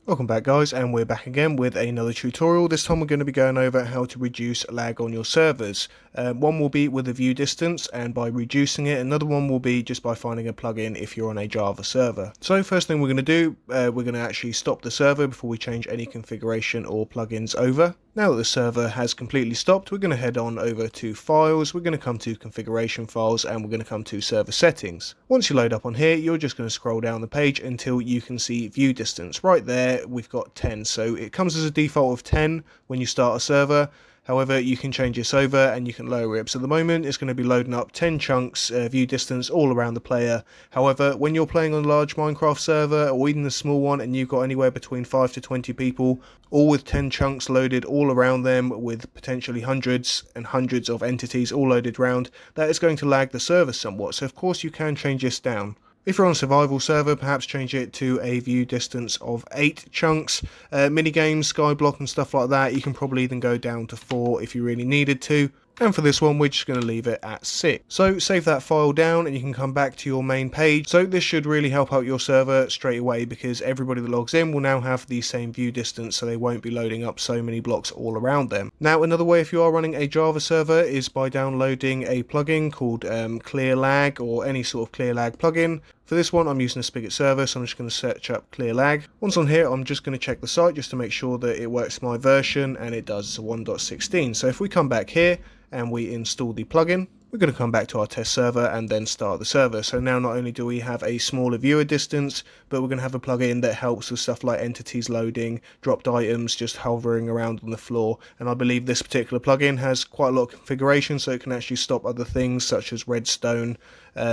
Welcome back guys, and we're back again with another tutorial. This time we're going to be going over how to reduce lag on your servers. One will be with the view distance and by reducing it. Another one will be just by finding a plugin if you're on a Java server. So first thing we're going to do, we're going to actually stop the server before we change any configuration or plugins over. Now that the server has completely stopped, we're going to head on over to Files, we're going to come to Configuration Files, and we're going to come to Server Settings. Once you load up on here, you're just going to scroll down the page until you can see View Distance. Right there, we've got 10, so it comes as a default of 10 when you start a server. However, you can change this over and you can lower it. So at the moment, it's going to be loading up 10 chunks, view distance all around the player. However, when you're playing on a large Minecraft server or even a small one and you've got anywhere between 5 to 20 people, all with 10 chunks loaded all around them with potentially hundreds and hundreds of entities all loaded around, that is going to lag the server somewhat. So of course you can change this down. If you're on a survival server, perhaps change it to a view distance of 8 chunks. Minigames, skyblock and stuff like that, you can probably even go down to 4 if you really needed to. And for this one, we're just going to leave it at 6. So save that file down and you can come back to your main page. So this should really help out your server straight away because everybody that logs in will now have the same view distance, so they won't be loading up so many blocks all around them. Now another way if you are running a Java server is by downloading a plugin called Clear Lag, or any sort of Clear Lag plugin. For this one, I'm using a Spigot server, so I'm just going to search up Clear Lag. Once on here, I'm just going to check the site just to make sure that it works my version, and it does. It's a 1.16. So if we come back here and we install the plugin, we're going to come back to our test server and then start the server. So now not only do we have a smaller viewer distance, but we're going to have a plugin that helps with stuff like entities loading, dropped items just hovering around on the floor. And I believe this particular plugin has quite a lot of configuration, so it can actually stop other things such as redstone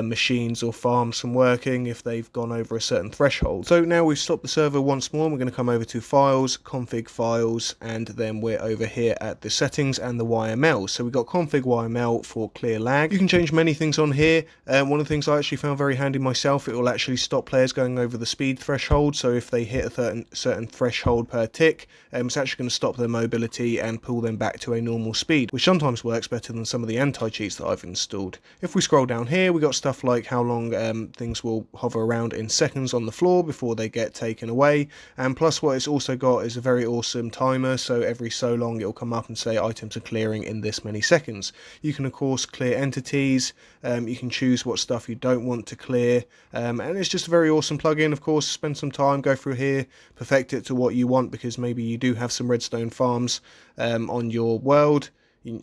machines or farms from working if they've gone over a certain threshold. So now we've stopped the server once more, we're going to come over to Files, Config Files, and then we're over here at the settings and the YML. So we've got Config YML for Clear Lag. You can change many things on here. One of the things I actually found very handy myself, it will actually stop players going over the speed threshold. So if they hit a certain threshold per tick, it's actually going to stop their mobility and pull them back to a normal speed, which sometimes works better than some of the anti-cheats that I've installed. If we scroll down here, we got stuff like how long things will hover around in seconds on the floor before they get taken away, and plus what it's also got is a very awesome timer, so every so long it'll come up and say items are clearing in this many seconds. You can of course clear entities, you can choose what stuff you don't want to clear, and it's just a very awesome plugin. Of course, spend some time, go through here, perfect it to what you want, because maybe you do have some redstone farms on your world,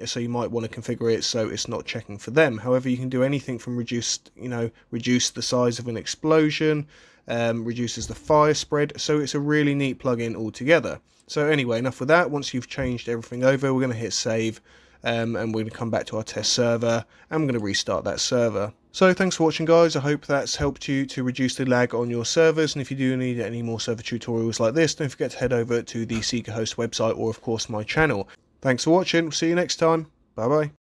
so you might want to configure it so it's not checking for them. However, you can do anything from reduce the size of an explosion, reduces the fire spread, so it's a really neat plugin altogether. So anyway, enough with that. Once you've changed everything over, we're going to hit save, and we're going to come back to our test server, and we're going to restart that server. So thanks for watching guys, I hope that's helped you to reduce the lag on your servers, and if you do need any more server tutorials like this, don't forget to head over to the SeekaHost website or of course my channel. Thanks for watching, see you next time, bye bye.